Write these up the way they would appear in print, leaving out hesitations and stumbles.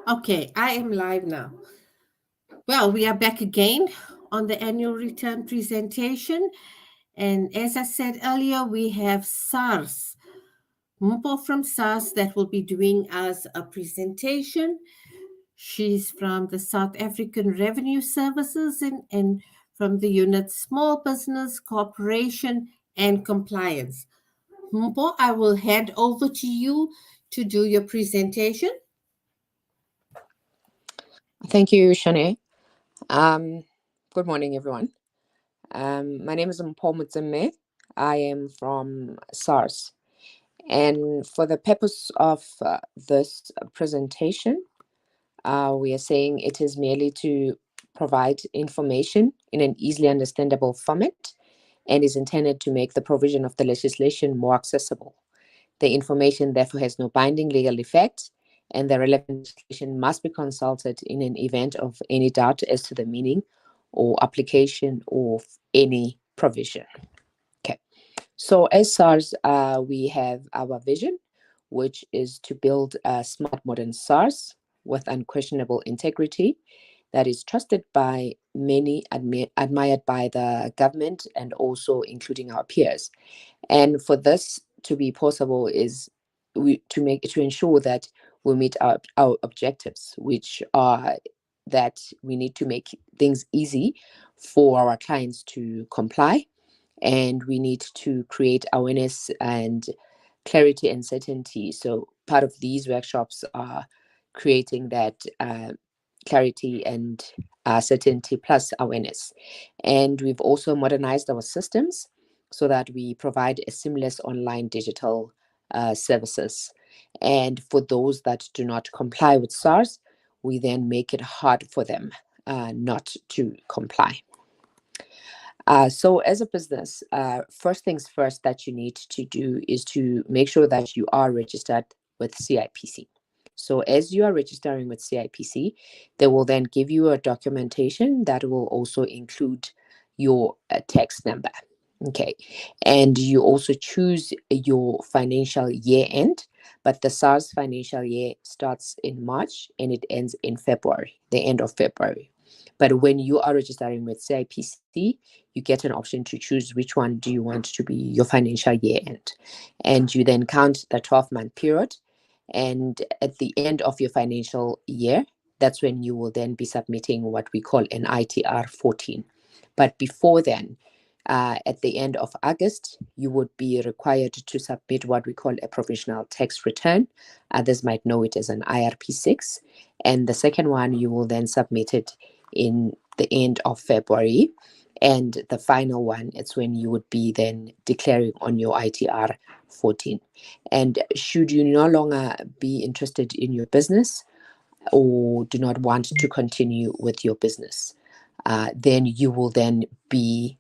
Okay, I am live now. Well, we are back again on the annual return presentation. And as I said earlier, we have SARS, Mpo from SARS, that will be doing us a presentation. She's from the South African Revenue Services and from the unit Small Business, Corporation, and Compliance. Mpo, I will hand over to you to do your presentation. Thank you, Shanae. Good morning, everyone. My name is Mpho Mutseme. I am from SARS. And for the purpose of this presentation, we are saying it is merely to provide information in an easily understandable format and is intended to make the provision of the legislation more accessible. The information, therefore, has no binding legal effect, and the relevant legislation must be consulted in an event of any doubt as to the meaning or application of any provision. Okay, so as SARS, we have our vision, which is to build a smart modern SARS with unquestionable integrity that is trusted by many, admired by the government, and also including our peers. And for this to be possible is to ensure that we meet our objectives, which are that we need to make things easy for our clients to comply, and we need to create awareness and clarity and certainty. So part of these workshops are creating that clarity and certainty plus awareness. And we've also modernized our systems so that we provide a seamless online digital services. And for those that do not comply with SARS, we then make it hard for them not to comply. So as a business, first things first that you need to do is to make sure that you are registered with CIPC. So as you are registering with CIPC, they will then give you a documentation that will also include your tax number. Okay. And you also choose your financial year end, but the SARS financial year starts in March and it ends in February, the end of February. But when you are registering with CIPC, you get an option to choose which one do you want to be your financial year end. And you then count the 12-month period. And at the end of your financial year, that's when you will then be submitting what we call an ITR 14. But before then, at the end of August, you would be required to submit what we call a provisional tax return. Others might know it as an IRP 6. And the second one, you will then submit it in the end of February. And the final one, it's when you would be then declaring on your ITR 14. And should you no longer be interested in your business or do not want to continue with your business, then you will then be,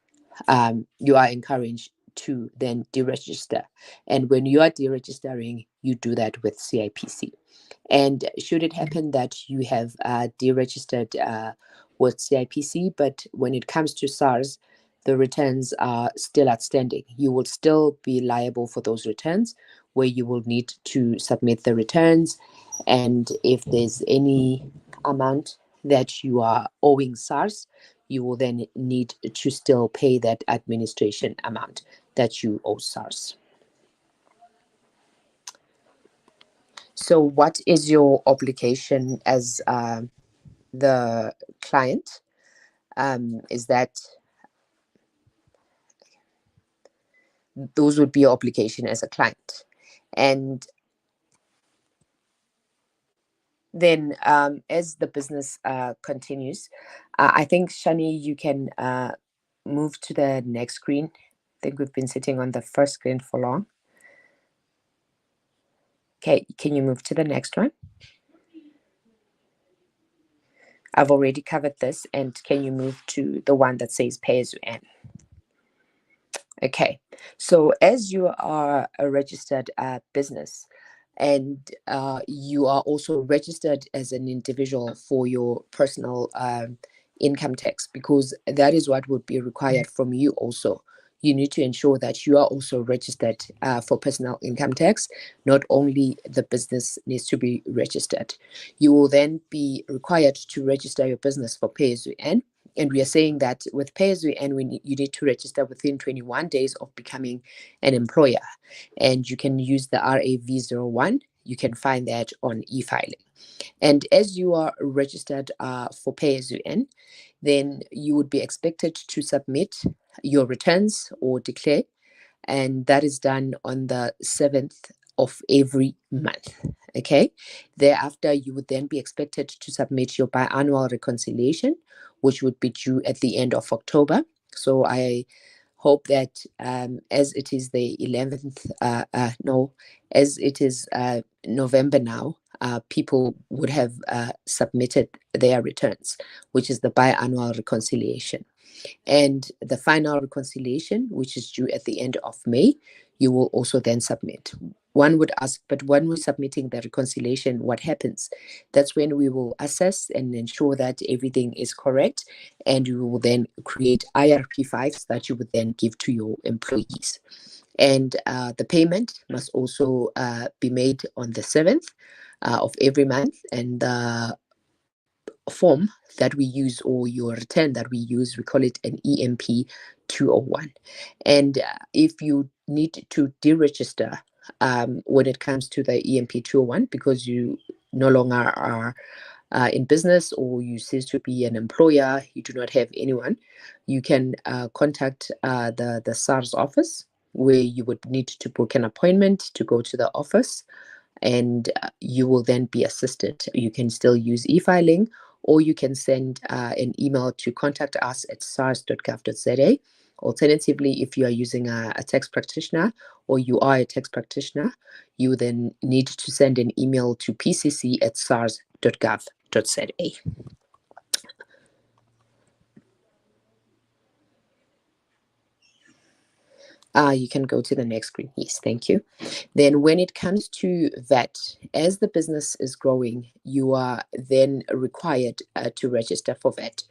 you are encouraged to then deregister. And when you are deregistering, you do that with CIPC. And should it happen that you have deregistered with CIPC, but when it comes to SARS, the returns are still outstanding, you will still be liable for those returns, where you will need to submit the returns. And if there's any amount that you are owing SARS, you will then need to still pay that administration amount that you owe SARS. So what is your obligation as the client? Is that those would be your obligation as a client. And then as the business continues, I think, Shani, you can move to the next screen. I think we've been sitting on the first screen for long. Okay, can you move to the next one? I've already covered this, and can you move to the one that says pay as you earn? Okay, so as you are a registered business, and you are also registered as an individual for your personal income tax, because that is what would be required from you also you need to ensure that you are also registered for personal income tax. Not only the business needs to be registered. You will then be required to register your business for Pay As You Earn. And we are saying that with Pay As You Earn, you need to register within 21 days of becoming an employer. And you can use the RAV01. You can find that on e-filing. And as you are registered for Pay As You Earn, then you would be expected to submit your returns or declare, and that is done on the 7th of every month. Okay. Thereafter, you would then be expected to submit your biannual reconciliation, which would be due at the end of October. So I hope that as it is the 11th, as it is November now, people would have submitted their returns, which is the biannual reconciliation. And the final reconciliation, which is due at the end of May, you will also then submit. One would ask, but when we're submitting the reconciliation, what happens? That's when we will assess and ensure that everything is correct, and you will then create IRP5s that you would then give to your employees. And the payment must also be made on the 7th of every month, and the form that we use, or your return that we use, we call it an EMP 201. And if you need to deregister when it comes to the EMP 201 because you no longer are in business, or you cease to be an employer, you do not have anyone, you can contact the SARS office, where you would need to book an appointment to go to the office, and you will then be assisted. You can still use e-filing, or you can send an email to contact us at sars.gov.za. Alternatively, if you are using a tax practitioner, or you are a tax practitioner, you then need to send an email to pcc@sars.gov.za. You can go to the next screen. Yes, thank you. Then when it comes to VAT, as the business is growing, you are then required to register for VAT.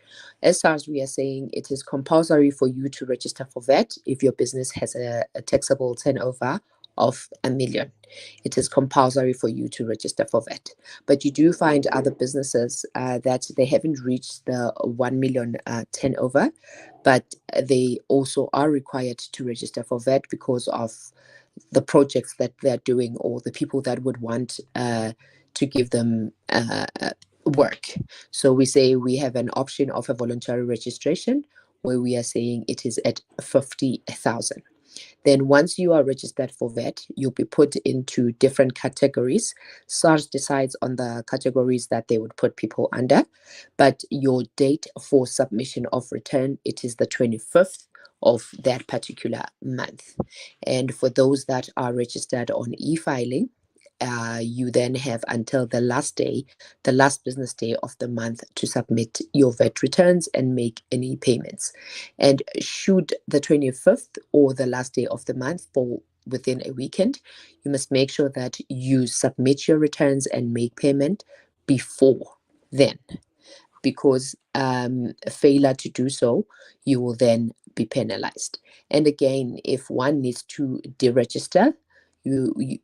As far as we are saying, it is compulsory for you to register for VAT if your business has a taxable turnover of $1 million. It is compulsory for you to register for VAT. But you do find other businesses that they haven't reached the 1 million turnover, but they also are required to register for VAT because of the projects that they're doing, or the people that would want to give them work. So we say we have an option of a voluntary registration, where we are saying it is at 50,000. Then once you are registered for VAT, you'll be put into different categories. SARS decides on the categories that they would put people under, but your date for submission of return, it is the 25th of that particular month. And for those that are registered on e-filing, you then have until the last business day of the month, to submit your VAT returns and make any payments. And should the 25th or the last day of the month fall within a weekend, you must make sure that you submit your returns and make payment before then, because failure to do so, you will then be penalized. And again, if one needs to deregister,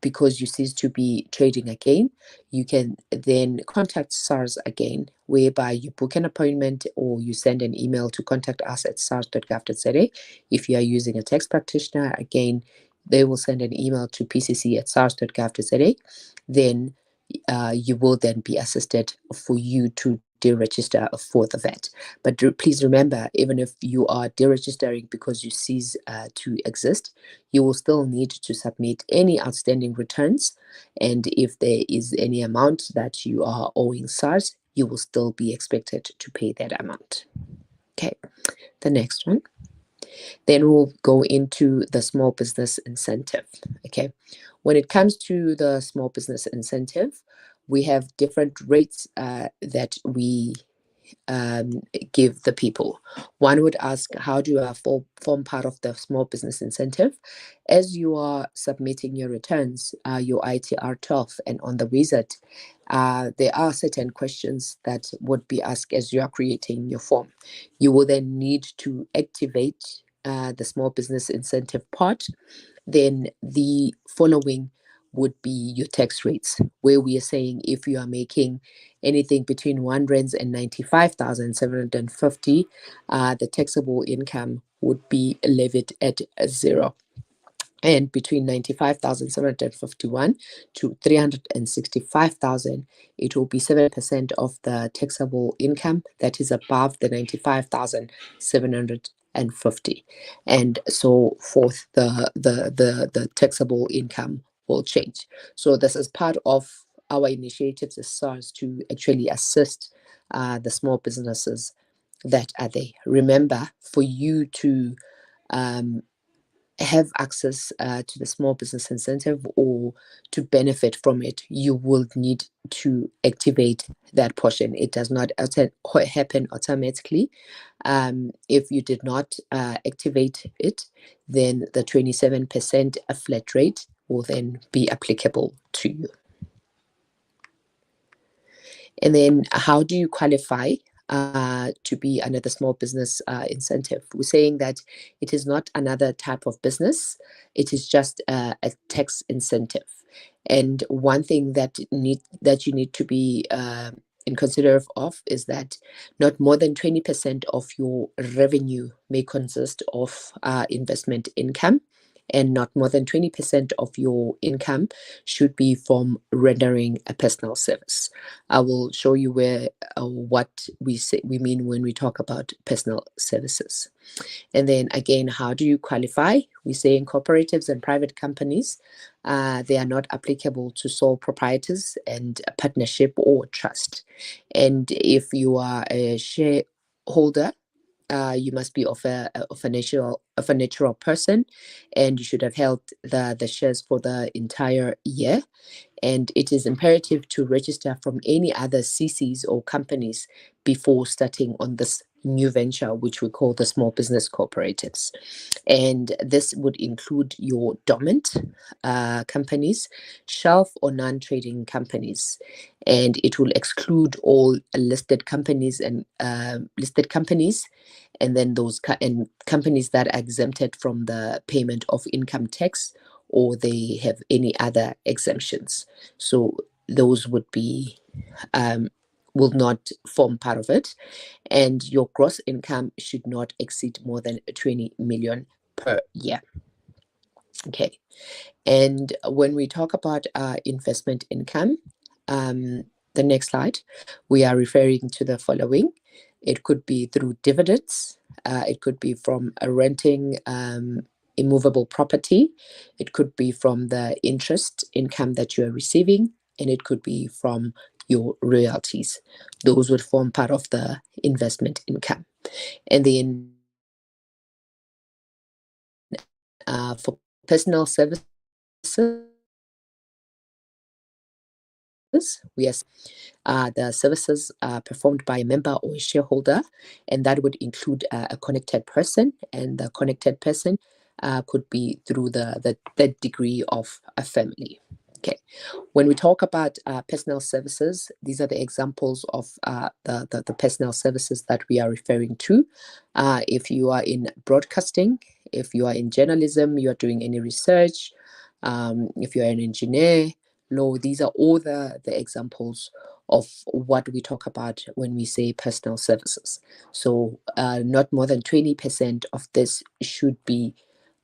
because you cease to be trading again, you can then contact SARS again, whereby you book an appointment, or you send an email to contact us at sars.gov.za. If you are using a tax practitioner, again, they will send an email to pcc@sars.gov.za. Then you will then be assisted for you to deregister for the VAT. But please remember, even if you are deregistering because you cease to exist, you will still need to submit any outstanding returns. And if there is any amount that you are owing SARS, you will still be expected to pay that amount. Okay, the next one. Then we'll go into the small business incentive. Okay, when it comes to the small business incentive, we have different rates that we give the people. One would ask, how do I form part of the small business incentive? As you are submitting your returns, your ITR 12 and on the wizard, there are certain questions that would be asked as you are creating your form. You will then need to activate the small business incentive part, then the following would be your tax rates, where we are saying if you are making anything between 195,750, the taxable income would be levied at 0. And between 95,751 to 365,000, it will be 7% of the taxable income that is above the 95,750, and so forth. The taxable income will change. So this is part of our initiatives as SARS to actually assist the small businesses that are there. Remember, for you to have access to the small business incentive or to benefit from it, you will need to activate that portion. It does not happen automatically. If you did not activate it, then the 27% flat rate will then be applicable to you. And then how do you qualify to be under the small business incentive? We're saying that it is not another type of business. It is just a tax incentive. And one thing that you need to be in considerate of is that not more than 20% of your revenue may consist of investment income, and not more than 20% of your income should be from rendering a personal service. I will show you where what we mean when we talk about personal services. And then again, how do you qualify? We say in cooperatives and private companies, they are not applicable to sole proprietors and a partnership or trust. And if you are a shareholder, you must be of a natural person, and you should have held the shares for the entire year. And it is imperative to register from any other CCs or companies before starting on this new venture, which we call the small business cooperatives. And this would include your dormant companies, shelf or non-trading companies, and it will exclude all listed companies and and then those companies that are exempted from the payment of income tax, or they have any other exemptions. So those would be will not form part of it. And your gross income should not exceed more than 20 million per year. Okay. And when we talk about investment income, the next slide, we are referring to the following. It could be through dividends. It could be from renting immovable property. It could be from the interest income that you are receiving, and it could be from your royalties. Those would form part of the investment income. And then for personal services, we are the services performed by a member or a shareholder, and that would include a connected person, and the connected person could be through the degree of a family. Okay, when we talk about personal services, these are the examples of the personal services that we are referring to. If you are in broadcasting, if you are in journalism, you are doing any research, if you are an engineer, law, these are all the examples of what we talk about when we say personal services. So not more than 20% of this should be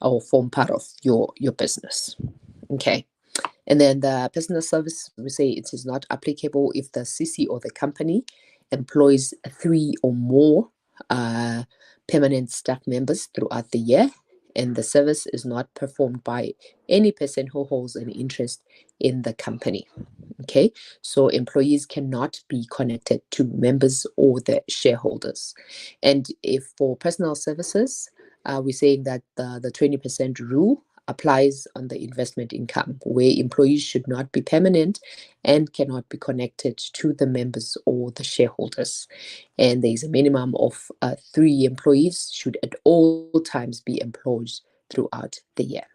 or form part of your business. Okay. And then the personal service, we say it is not applicable if the CC or the company employs 3 or more permanent staff members throughout the year, and the service is not performed by any person who holds an interest in the company. Okay, so employees cannot be connected to members or the shareholders. And if for personal services, we're saying that the 20% rule applies on the investment income, where employees should not be permanent and cannot be connected to the members or the shareholders. And there is a minimum of 3 employees should at all times be employed throughout the year.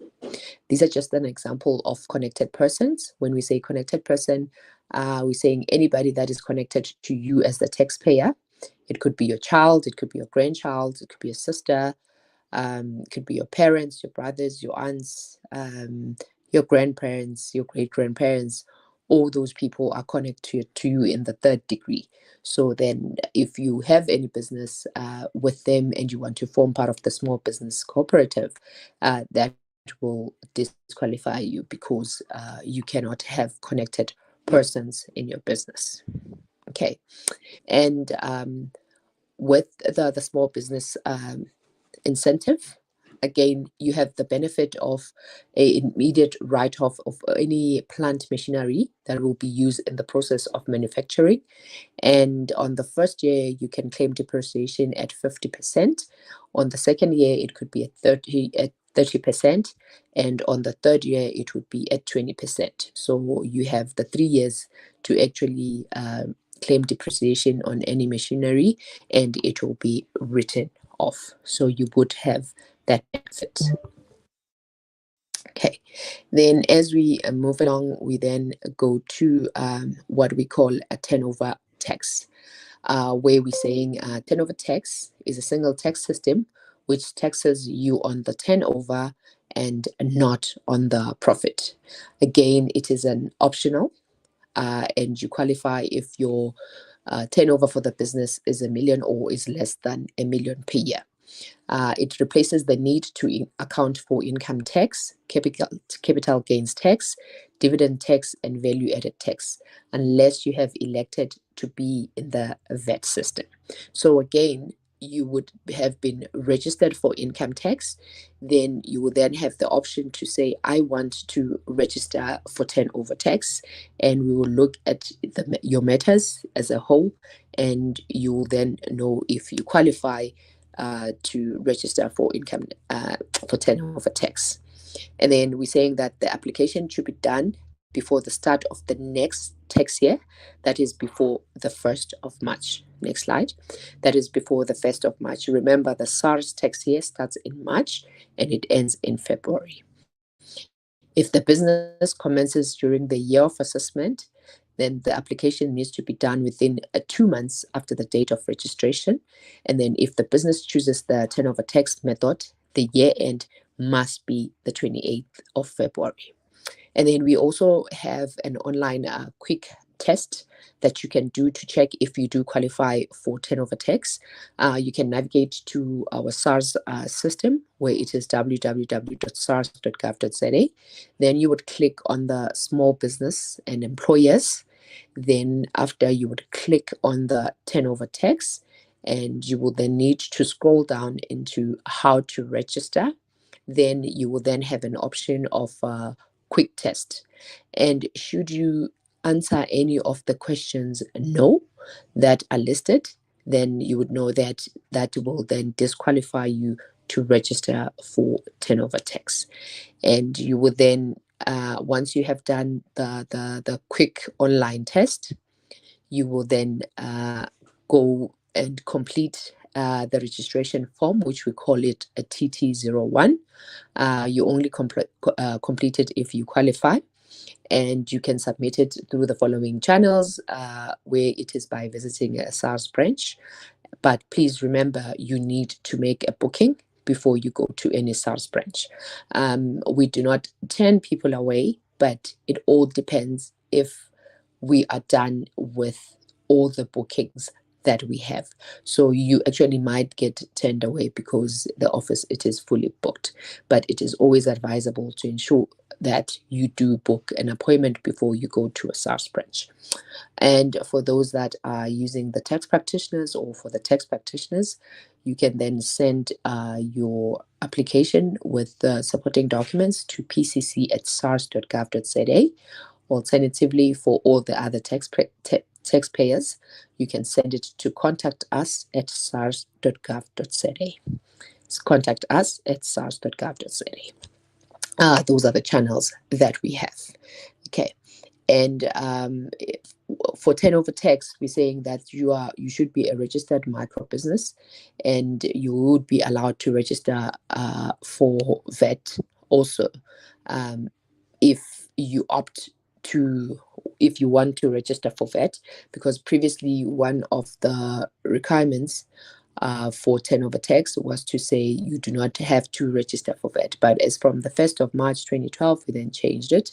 These are just an example of connected persons. When we say connected person, we're saying anybody that is connected to you as the taxpayer. It could be your child, it could be your grandchild, it could be your sister, Could be your parents, your brothers, your aunts, your grandparents, your great grandparents. All those people are connected to you in the third degree. So then, if you have any business with them and you want to form part of the small business cooperative, that will disqualify you because you cannot have connected persons in your business. Okay, and with the small business incentive, again, you have the benefit of a immediate write-off of any plant machinery that will be used in the process of manufacturing. And on the first year, you can claim depreciation at 50%. On the second year, it could be at 30%. And on the third year, it would be at 20%. So you have the 3 years to actually claim depreciation on any machinery, and it will be written off. So you would have that benefit. Okay, then as we move along, we then go to what we call a turnover tax, where we're saying turnover tax is a single tax system which taxes you on the turnover and not on the profit. Again, it is an optional, and you qualify if your turnover for the business is $1 million or is less than $1 million per year. It replaces the need to account for income tax, capital gains tax, dividend tax, and value added tax, unless you have elected to be in the VAT system. So again, you would have been registered for income tax. Then you will then have the option to say, I want to register for turnover tax, and we will look at your matters as a whole, and you will then know if you qualify to register for income for turnover tax. And then we're saying that the application should be done before the start of the next tax year, that is before the 1st of March. Next slide. That is before the 1st of March. Remember, the SARS tax year starts in March and it ends in February. If the business commences during the year of assessment, then the application needs to be done within 2 months after the date of registration. And then if the business chooses the turnover tax method, the year end must be the 28th of February. And then we also have an online quick test that you can do to check if you do qualify for turnover tax. You can navigate to our SARS system, where it is www.sars.gov.za. Then you would click on the small business and employers. Then after, you would click on the turnover tax, and you will then need to scroll down into how to register. Then you will then have an option of quick test. And should you answer any of the questions no that are listed, then you would know that that will then disqualify you to register for turnover tax. And you will then, once you have done the quick online test, you will then go and complete the registration form, which we call it a TT01. You only complete it if you qualify, and you can submit it through the following channels, where it is by visiting a SARS branch. But please remember, you need to make a booking before you go to any SARS branch. We do not turn people away, but it all depends if we are done with all the bookings that we have. So you actually might get turned away because the office, it is fully booked. But it is always advisable to ensure that you do book an appointment before you go to a SARS branch. And for those that are using the tax practitioners, or for the tax practitioners, you can then send your application with the supporting documents to pcc@sars.gov.za. Alternatively, for all the other taxpayers, you can send it to contact us at sars.gov.za. Contact us at sars.gov.za. Those are the channels that we have. Okay. And for turnover tax, we're saying that you should be a registered micro business, and you would be allowed to register for VAT also, if you want to register for VAT, because previously one of the requirements for turnover tax was to say you do not have to register for VAT. But as from the 1st of March 2012, we then changed it.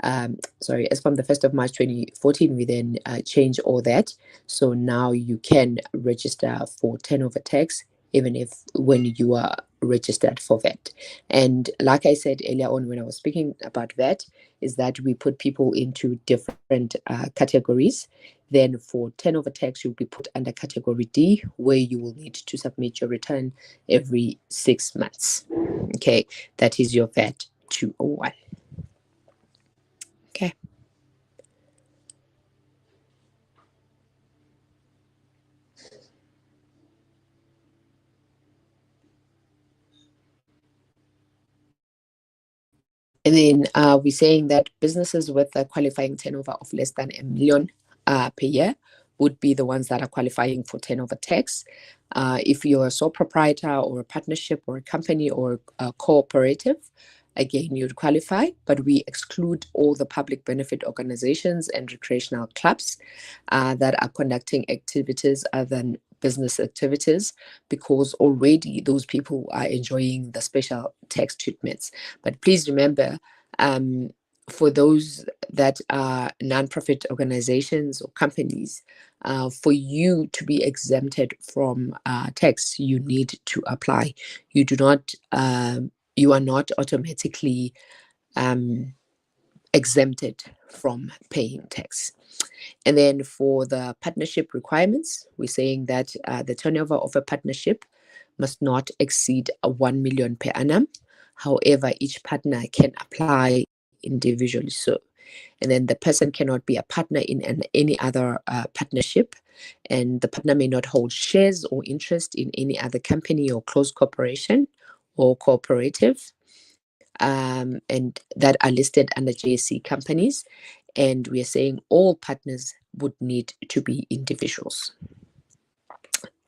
As from the 1st of March 2014, we then changed all that. So now you can register for turnover tax even if when you are registered for VAT. And like I said earlier on when I was speaking about VAT, is that we put people into different categories. Then for turnover tax, you'll be put under category D, where you will need to submit your return every 6 months. Okay, that is your VAT 201. Okay. And then we're saying that businesses with a qualifying turnover of less than $1 million per year would be the ones that are qualifying for turnover tax. If you're a sole proprietor or a partnership or a company or a cooperative, again, you'd qualify, but we exclude all the public benefit organizations and recreational clubs that are conducting activities other than business activities, because already those people are enjoying the special tax treatments. But please remember, for those that are non-profit organizations or companies, for you to be exempted from tax, you need to apply. You do not, you are not automatically exempted from paying tax. And then for the partnership requirements, we're saying that the turnover of a partnership must not exceed 1 million per annum. However, each partner can apply individually. So, and then the person cannot be a partner in any other partnership, and the partner may not hold shares or interest in any other company or close corporation or cooperative, and that are listed under JSE companies. And we are saying all partners would need to be individuals.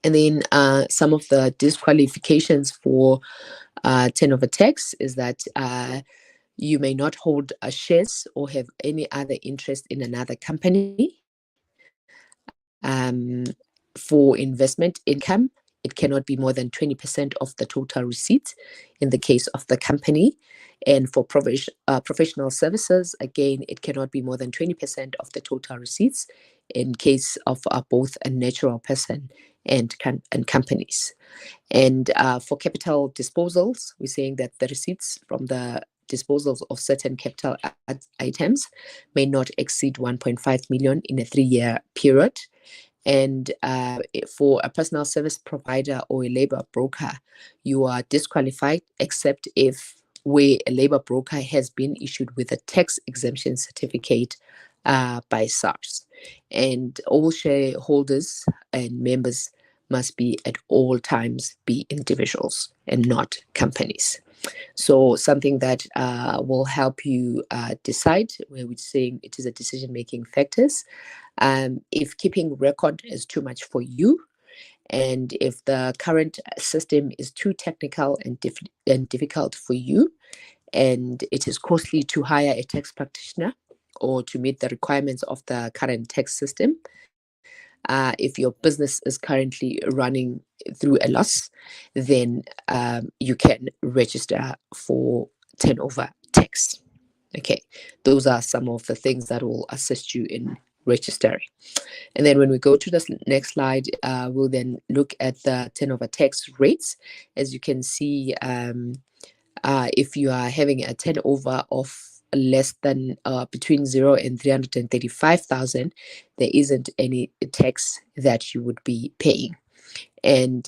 And then some of the disqualifications for turnover tax is that you may not hold shares or have any other interest in another company. For investment income, it cannot be more than 20% of the total receipts in the case of the company. And for professional services, again, it cannot be more than 20% of the total receipts in case of both a natural person and companies. And for capital disposals, we're saying that the receipts from the disposals of certain capital items may not exceed 1.5 million in a 3-year period. And for a personal service provider or a labor broker, you are disqualified except if where a labor broker has been issued with a tax exemption certificate by SARS. And all shareholders and members must be at all times be individuals and not companies. So something that will help you decide, where we're saying it is a decision-making factors. If keeping record is too much for you, and if the current system is too technical and difficult for you, and it is costly to hire a tax practitioner or to meet the requirements of the current tax system, if your business is currently running through a loss, then you can register for turnover tax. Okay, those are some of the things that will assist you in registering. And then when we go to the next slide, we'll then look at the turnover tax rates. As you can see, if you are having a turnover of less than between 0 and 335,000, there isn't any tax that you would be paying. And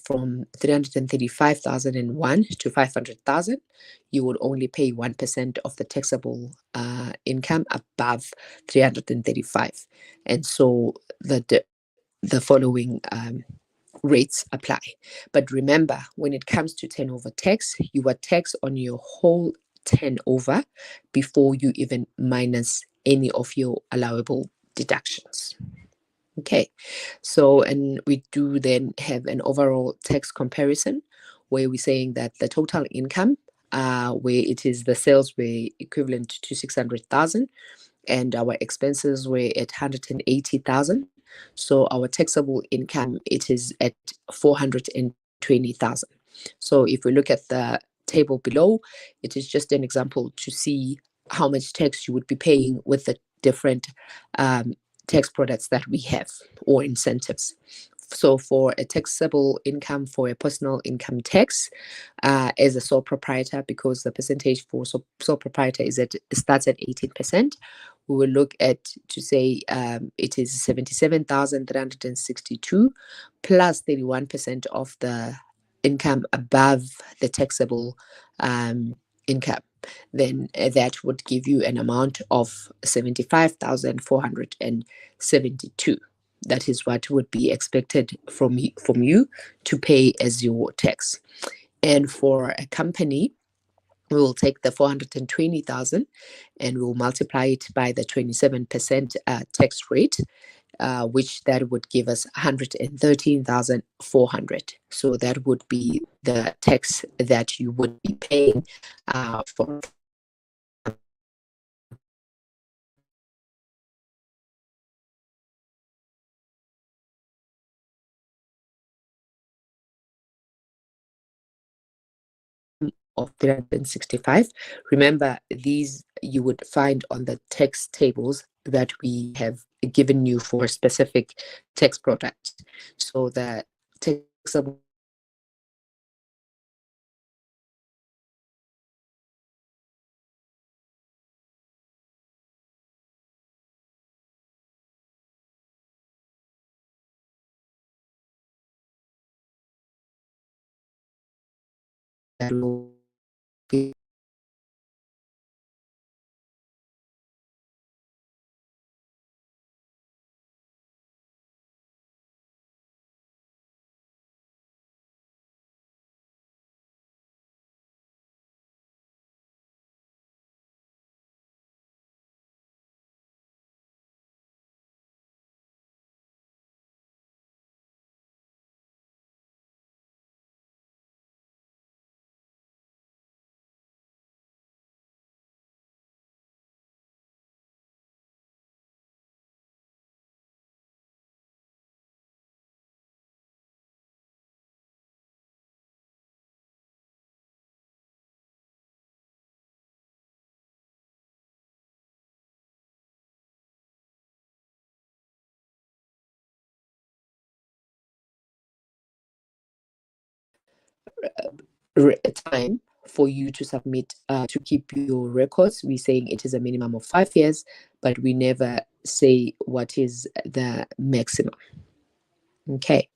from 335,001 to 500,000, you would only pay 1% of the taxable income above 335. And so the following rates apply. But remember, when it comes to turnover tax, you are taxed on your whole turnover before you even minus any of your allowable deductions. Okay, so, and we do then have an overall tax comparison where we're saying that the total income, where it is the sales were equivalent to 600,000 and our expenses were at 180,000. So our taxable income, it is at 420,000. So if we look at the table below, it is just an example to see how much tax you would be paying with the different tax products that we have, or incentives. So for a taxable income, for a personal income tax, as a sole proprietor, because the percentage for sole proprietor starts at 18%, we will look at to say it is 77,362 plus 31% of the income above the taxable income. Then that would give you an amount of 75,472. That is what would be expected from you to pay as your tax. And for a company, we will take the 420,000 and we'll multiply it by the 27% tax rate, which that would give us 113,400. So that would be the tax that you would be paying for of 365. Remember, these you would find on the tax tables that we have given you for specific tax products. So the taxable that will be time for you to submit to keep your records. We're saying it is a minimum of 5 years, but we never say what is the maximum. Okay,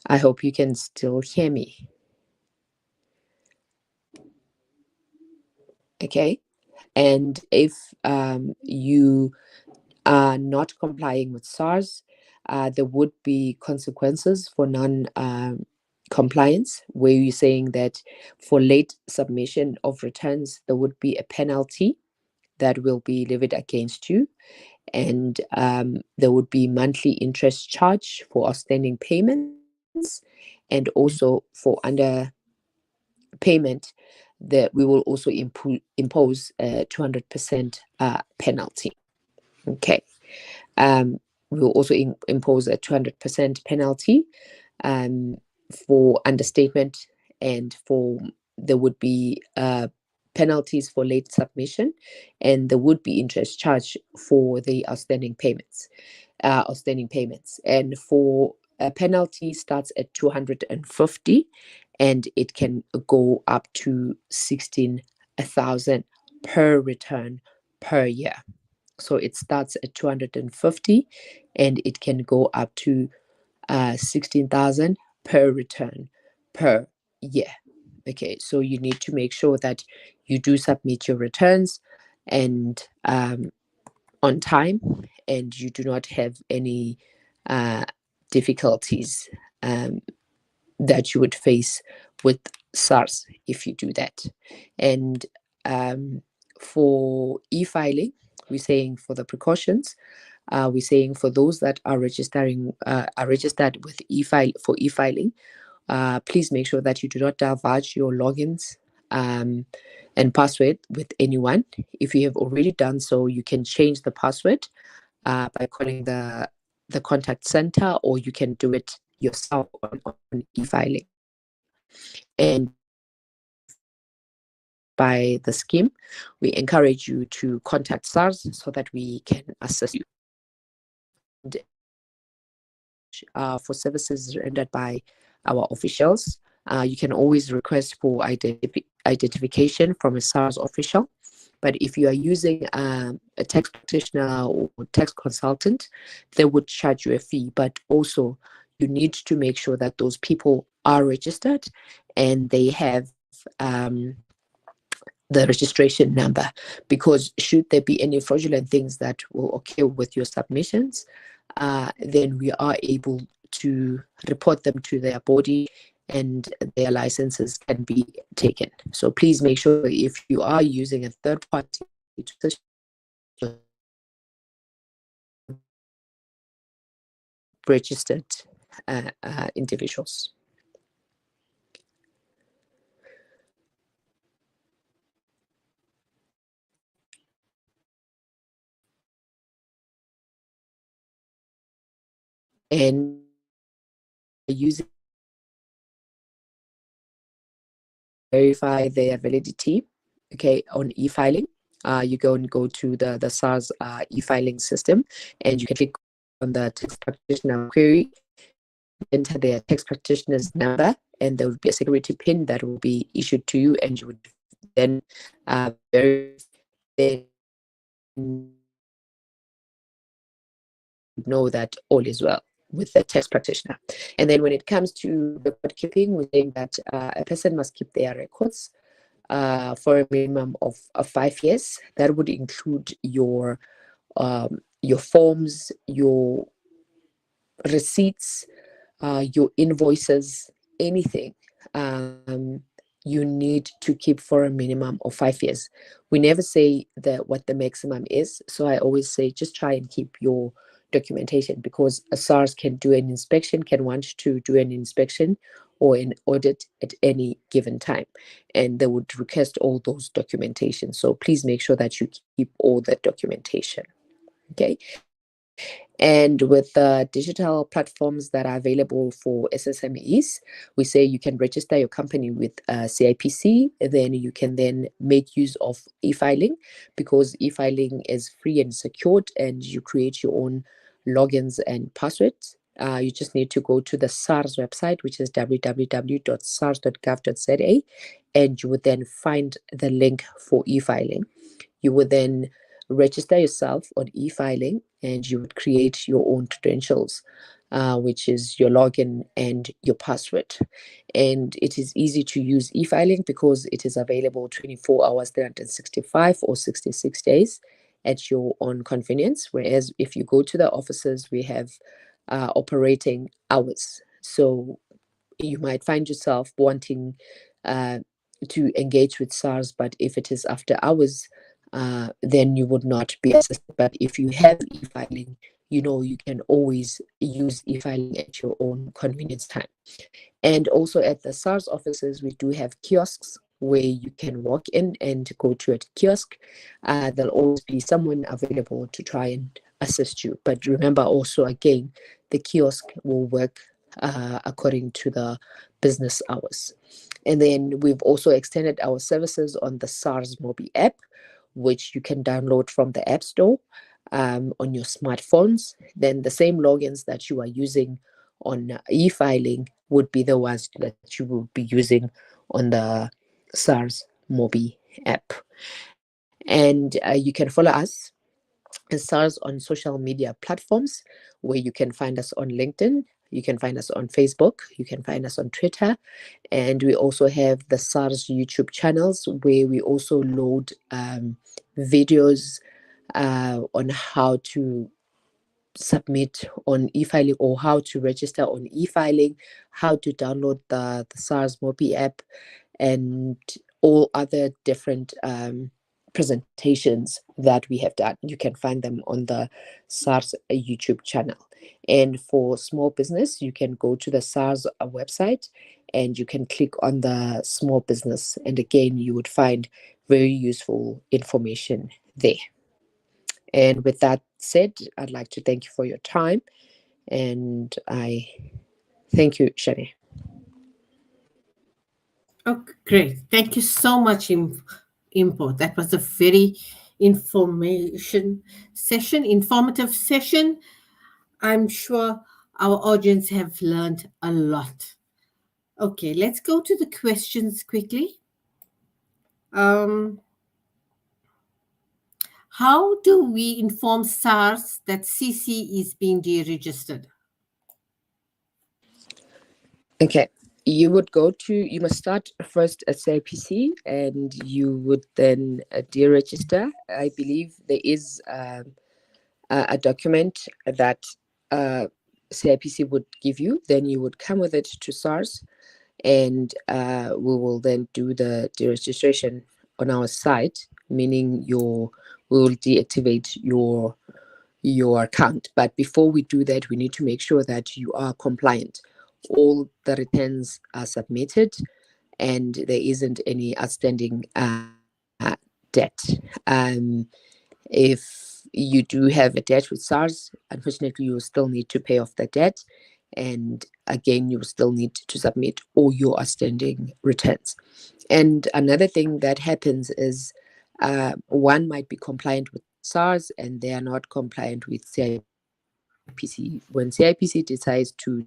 I hope you can still hear me. Okay, and if you are not complying with SARS, there would be consequences for non-compliance, where you're saying that for late submission of returns, there would be a penalty that will be levied against you, and there would be monthly interest charge for outstanding payments, and also for underpayment that we will also impose a 200% penalty. Okay. We will also impose a 200% penalty for understatement, and there would be penalties for late submission, and there would be interest charge for the outstanding payments. And for a penalty starts at 250, and it can go up to 16,000 per return per year. So it starts at 250 and it can go up to 16,000 per return per year. Okay, so you need to make sure that you do submit your returns and on time, and you do not have any difficulties that you would face with SARS if you do that. And for e-filing, we're saying for the precautions, we're saying for those that are registered with e-filing, please make sure that you do not divulge your logins and password with anyone. If you have already done so, you can change the password by calling the the contact center, or you can do it yourself on e-filing. And by the scheme, we encourage you to contact SARS so that we can assist you. For services rendered by our officials, you can always request for identification from a SARS official. But if you are using a tax practitioner or tax consultant, they would charge you a fee. But also, you need to make sure that those people are registered and they have the registration number, because should there be any fraudulent things that will occur with your submissions, then we are able to report them to their body and their licenses can be taken. So please make sure if you are using a third party to registered individuals. And using verify their validity, okay, on e-filing. You go to the SARS e-filing system, and you can click on the tax practitioner query, enter their tax practitioner's number, and there will be a security pin that will be issued to you, and you would then verify, know that all is well with the tax practitioner. And then when it comes to record keeping, we're saying that a person must keep their records for a minimum of 5 years. That would include your forms, your receipts, your invoices, anything. You need to keep for a minimum of 5 years. We never say what the maximum is, so I always say just try and keep your documentation, because a SARS can do an inspection, can want to do an inspection or an audit at any given time, and they would request all those documentation. So please make sure that you keep all that documentation. Okay. And with the digital platforms that are available for SSMEs, we say you can register your company with CIPC, and then you can then make use of e-filing, because e-filing is free and secured, and you create your own logins and passwords. You just need to go to the SARS website, which is www.sars.gov.za, and you would then find the link for e-filing. You would then register yourself on e-filing, and you would create your own credentials, which is your login and your password. And it is easy to use e-filing because it is available 24 hours, 365 or 66 days at your own convenience. Whereas if you go to the offices, we have operating hours. So you might find yourself wanting to engage with SARS, but if it is after hours, then you would not be assisted. But if you have e-filing, you can always use e-filing at your own convenience time. And also at the SARS offices, we do have kiosks where you can walk in and go to a kiosk. There'll always be someone available to try and assist you. But remember also, again, the kiosk will work according to the business hours. And then we've also extended our services on the SARS Mobi app, which you can download from the App Store on your smartphones. Then the same logins that you are using on e-filing would be the ones that you will be using on the SARS Mobi app. And you can follow us as SARS on social media platforms, where you can find us on LinkedIn, you can find us on Facebook, you can find us on Twitter, and we also have the SARS YouTube channels, where we also load videos on how to submit on e-filing, or how to register on e-filing, how to download the SARS Mobi app, and all other different presentations that we have done. You can find them on the SARS YouTube channel. And for small business, you can go to the SARS website and you can click on the small business, and again you would find very useful information there. And with that said, I'd like to thank you for your time, And I thank you, Shane. Oh, great. Thank you so much, Import. That was a very informative session. I'm sure our audience have learned a lot. Okay, let's go to the questions quickly. How do we inform SARS that CC is being deregistered? Okay, you must start first at CIPC, and you would then deregister. I believe there is a document that CIPC would give you. Then you would come with it to SARS, and we will then do the deregistration on our site, meaning we will deactivate your account. But before we do that, we need to make sure that you are compliant. All the returns are submitted, and there isn't any outstanding debt. If you do have a debt with SARS, unfortunately, you will still need to pay off the debt. And again, you will still need to submit all your outstanding returns. And another thing that happens is one might be compliant with SARS and they are not compliant with CIPC. When CIPC decides to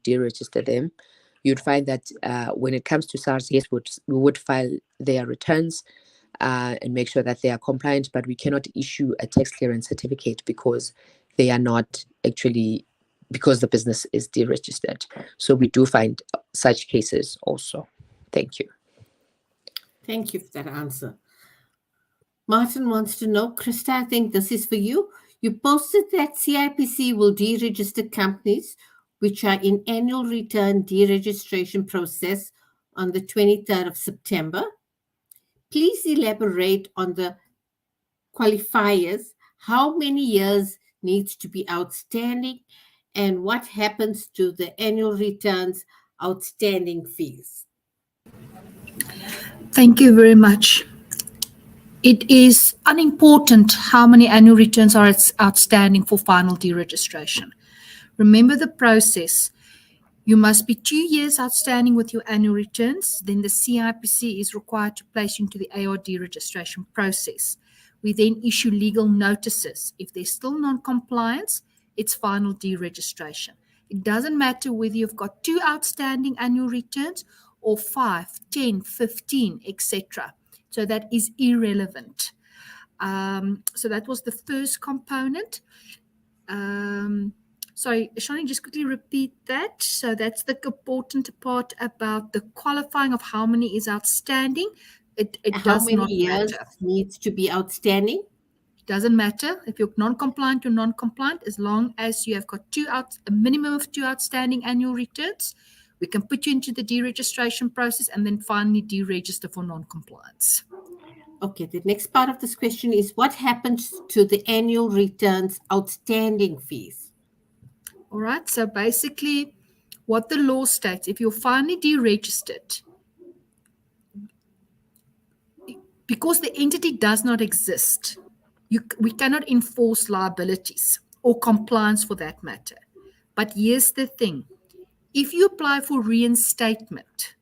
deregister them, you'd find that when it comes to SARS, yes, we would file their returns and make sure that they are compliant, but we cannot issue a tax clearance certificate because they are not actually, because the business is deregistered. So we do find such cases also. Thank you. Thank you for that answer. Martin wants to know, Krista, I think this is for you. You posted that CIPC will deregister companies which are in annual return deregistration process on the 23rd of September. Please elaborate on the qualifiers, how many years needs to be outstanding, and what happens to the annual returns outstanding fees. Thank you very much. It is unimportant how many annual returns are outstanding for final deregistration. Remember the process. You must be 2 years outstanding with your annual returns. Then the CIPC is required to place you into the ARD registration process. We then issue legal notices. If there's still non-compliance, it's final deregistration. It doesn't matter whether you've got 2 outstanding annual returns or 5, 10, 15, etc. So that is irrelevant. So that was the first component. Sorry, Shani, just quickly repeat that. So that's the important part about the qualifying of how many is outstanding. It does not matter. How many years needs to be outstanding? It doesn't matter. If you're non-compliant, you're non-compliant. As long as you have got a minimum of 2 outstanding annual returns, we can put you into the deregistration process and then finally deregister for non-compliance. Okay, the next part of this question is what happens to the annual returns outstanding fees? All right, so basically what the law states, if you're finally deregistered, because the entity does not exist, we cannot enforce liabilities or compliance for that matter. But here's the thing. If you apply for reinstatement,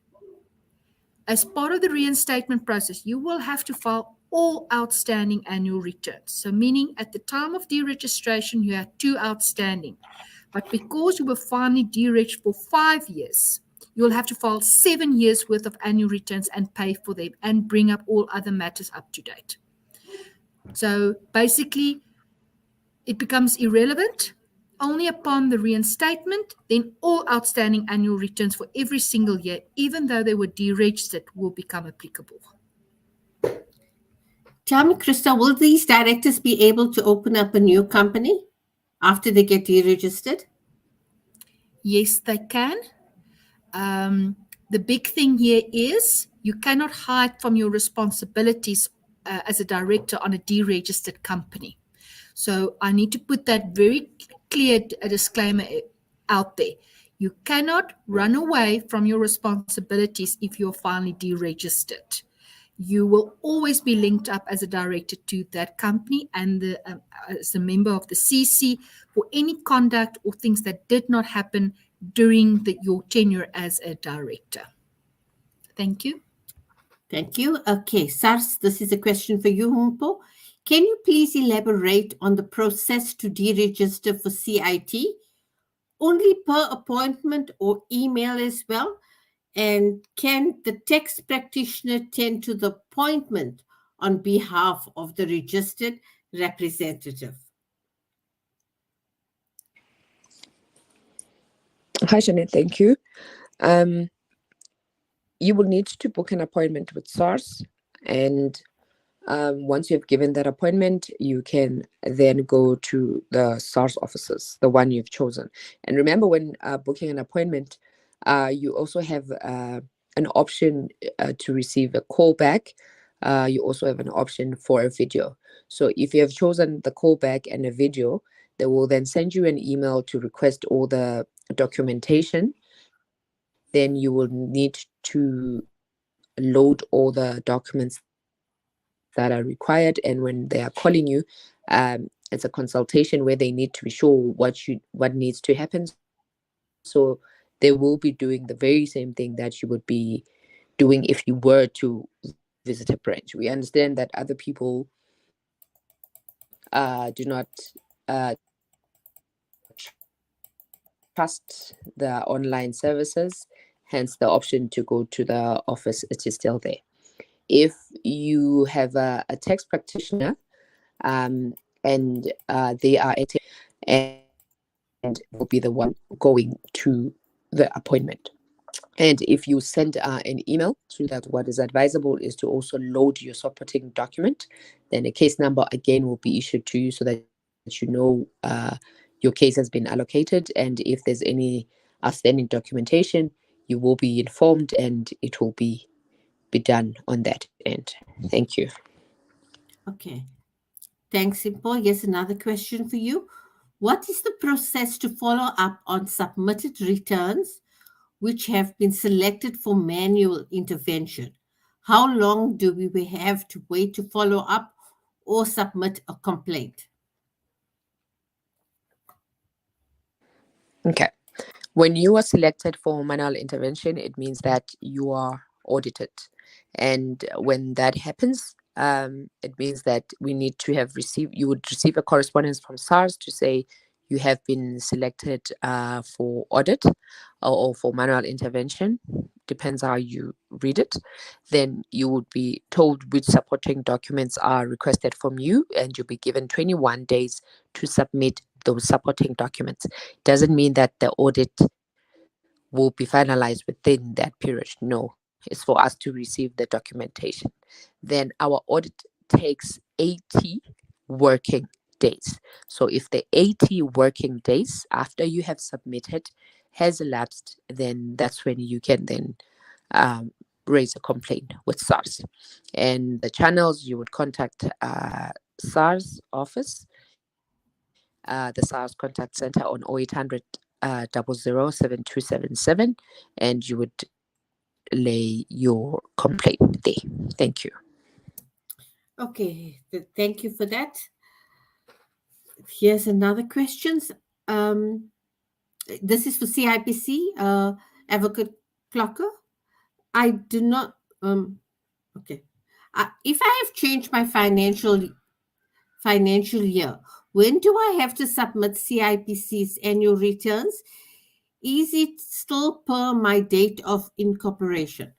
as part of the reinstatement process, you will have to file all outstanding annual returns. So meaning at the time of deregistration, you had 2 outstanding. But because you were finally deregistered for 5 years, you'll have to file 7 years worth of annual returns and pay for them and bring up all other matters up to date. So basically, it becomes irrelevant. Only upon the reinstatement, then all outstanding annual returns for every single year, even though they were deregistered, will become applicable. Tell me, Krista, will these directors be able to open up a new company after they get deregistered? Yes, they can. The big thing here is you cannot hide from your responsibilities as a director on a deregistered company. So I need to put that very clear disclaimer out there. You cannot run away from your responsibilities if you're finally deregistered. you will always be linked up as a director to that company and as a member of the CC for any conduct or things that did not happen during your tenure as a director. Thank you. Thank you. Okay, SARS, this is a question for you, Mpho. Can you please elaborate on the process to deregister for CIT? Only per appointment or email as well? And can the tax practitioner tend to the appointment on behalf of the registered representative? Hi, Jeanette. Thank you. You will need to book an appointment with SARS, and once you've given that appointment, you can then go to the SARS offices, the one you've chosen. And remember, when booking an appointment, you also have an option to receive a call back. You also have an option for a video. So if you have chosen the call back and a video, they will then send you an email to request all the documentation. Then you will need to load all the documents that are required, and when they are calling you, it's a consultation where they need to be sure what needs to happen. So they will be doing the very same thing that you would be doing if you were to visit a branch. We understand that other people do not trust the online services, hence the option to go to the office, it is still there. If you have a tax practitioner and they are and will be the one going to the appointment. And if you send an email to that, what is advisable is to also load your supporting document. Then a case number again will be issued to you so that you know your case has been allocated. And if there's any outstanding documentation, you will be informed and it will be done on that end. Thank you. Okay. Thanks, Mpho. Here's another question for you. What is the process to follow up on submitted returns which have been selected for manual intervention? How long do we have to wait to follow up or submit a complaint? Okay. When you are selected for manual intervention, it means that you are audited. And when that happens, it means that you would receive a correspondence from SARS to say you have been selected for audit or for manual intervention, depends how you read it. Then you would be told which supporting documents are requested from you, and you'll be given 21 days to submit those supporting documents. Doesn't mean that the audit will be finalized within that period. No, it's for us to receive the documentation. Then our audit takes 80 working days. So if the 80 working days after you have submitted has elapsed, then that's when you can then raise a complaint with SARS. And the channels, you would contact SARS office, the SARS contact center on 0800 007277, and you would lay your complaint there. Thank you. Okay, thank you for that. Here's another question. This is for CIPC, Advocate Clocker. I do not, okay. If I have changed my financial year, when do I have to submit CIPC's annual returns? Is it still per my date of incorporation?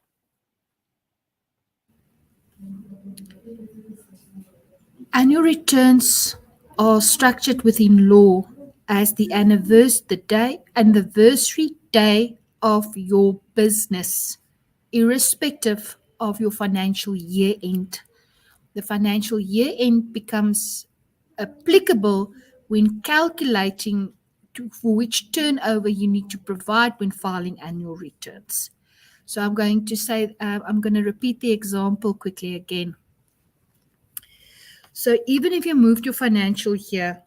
Annual returns are structured within law as the anniversary day of your business, irrespective of your financial year end. The financial year end becomes applicable when calculating for which turnover you need to provide when filing annual returns. So I'm going to repeat the example quickly again. So even if you moved your financial year,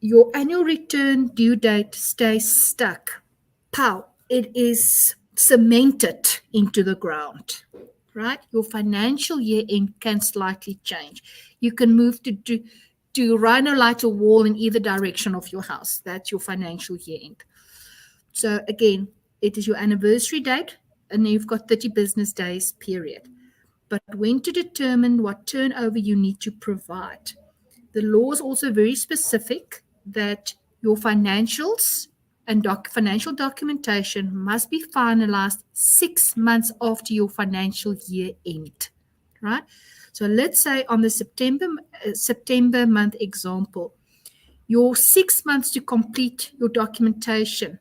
your annual return due date stays stuck. Pow, it is cemented into the ground. right? Your financial year end can slightly change. You can move to rhino light a wall in either direction of your house. That's your financial year end. So again, it is your anniversary date, and you've got 30 business days period. But when to determine what turnover you need to provide. The law is also very specific that your financials and financial documentation must be finalized 6 months after your financial year end, right? So let's say on the September month example, your 6 months to complete your documentation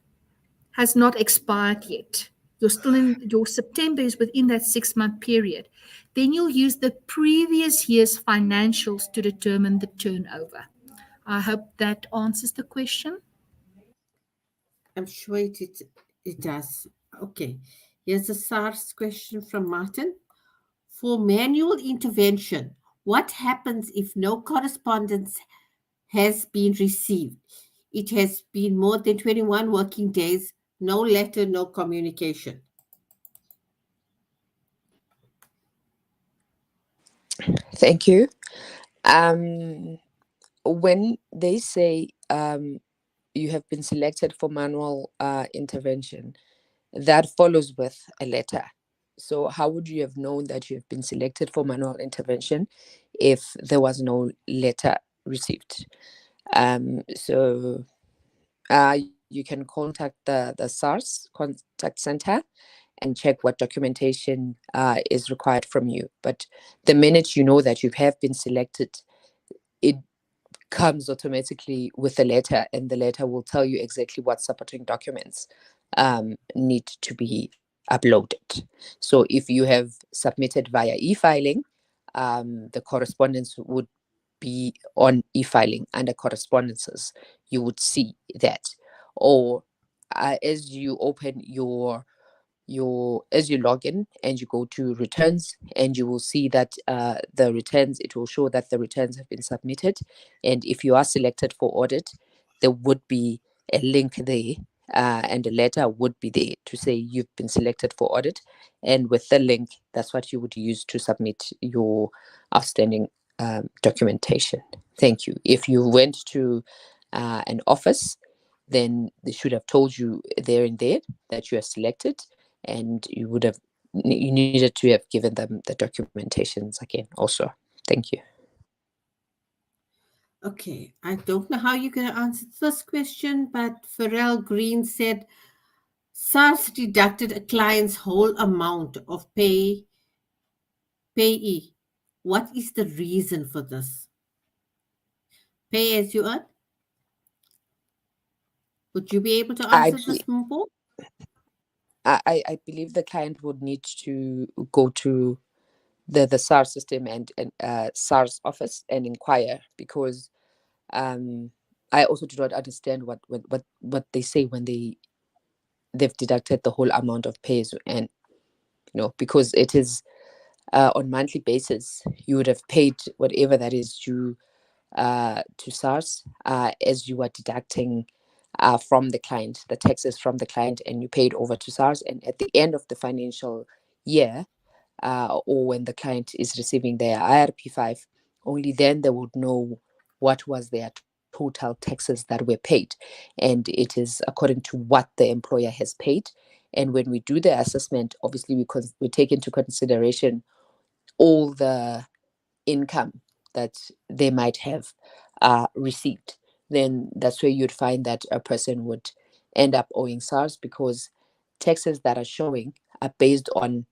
has not expired yet. You're still in your September is within that 6 month period. Then you'll use the previous year's financials to determine the turnover. I hope that answers the question. I'm sure it does. Okay. Here's a SARS question from Martin. For manual intervention, what happens if no correspondence has been received? It has been more than 21 working days, no letter, no communication. Thank you. When they say you have been selected for manual intervention, that follows with a letter. So how would you have known that you have been selected for manual intervention if there was no letter received? So you can contact the SARS contact center and check what documentation is required from you. But the minute you know that you have been selected, it comes automatically with a letter, and the letter will tell you exactly what supporting documents need to be uploaded. So if you have submitted via e-filing, the correspondence would be on e-filing under correspondences. You would see that. Or as you open your as you log in and you go to returns, and you will see that the returns, it will show that the returns have been submitted. And if you are selected for audit, there would be a link there, and a letter would be there to say you've been selected for audit. And with the link, that's what you would use to submit your outstanding documentation. Thank you. If you went to an office, then they should have told you there and there that you are selected, and you needed to have given them the documentations again also. Thank you. Okay, I don't know how you're going to answer this question, but Pharrell Green said SARS deducted a client's whole amount of payee. What is the reason for this? Pay as you earn? Would you be able to answer this, Mpo? I believe the client would need to go to the SARS system and SARS office and inquire, because I also do not understand what they say when they've deducted the whole amount of pay as you earn. Because it is on monthly basis, you would have paid whatever that is due to SARS as you are deducting from the client, the taxes from the client, and you paid over to SARS. And at the end of the financial year, or when the client is receiving their IRP5, only then they would know what was their total taxes that were paid. And it is according to what the employer has paid. And when we do the assessment, obviously we take into consideration all the income that they might have received. Then that's where you'd find that a person would end up owing SARS, because taxes that are showing are based on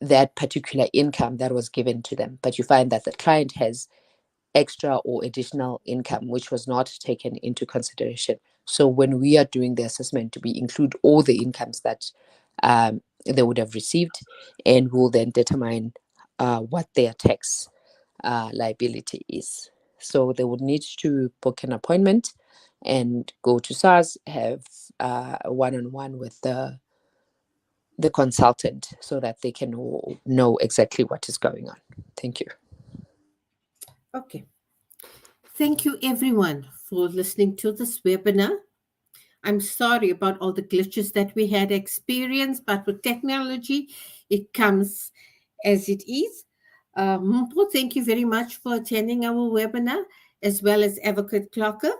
that particular income that was given to them. But you find that the client has extra or additional income which was not taken into consideration. So when we are doing the assessment, we include all the incomes that they would have received, and we'll then determine what their tax liability is. So they would need to book an appointment and go to SARS, have a one-on-one with the consultant, so that they can know exactly what is going on. Thank you. Okay. Thank you, everyone, for listening to this webinar. I'm sorry about all the glitches that we had experienced, but with technology, it comes. as it is. Mpho, thank you very much for attending our webinar, as well as Advocate Clocker.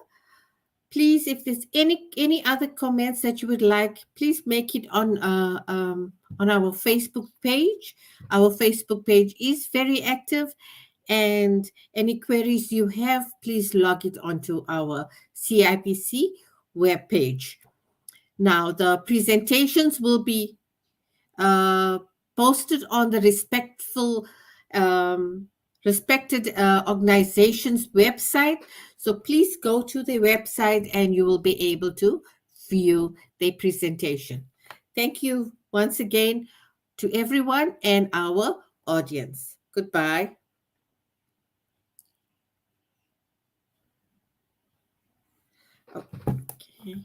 Please, if there's any other comments that you would like, please make it on our Facebook page. Our Facebook page is very active, and any queries you have, please log it onto our CIPC webpage. Now, the presentations will be posted on the respected organization's website. So please go to the website and you will be able to view the presentation. Thank you once again to everyone and our audience. Goodbye. Okay.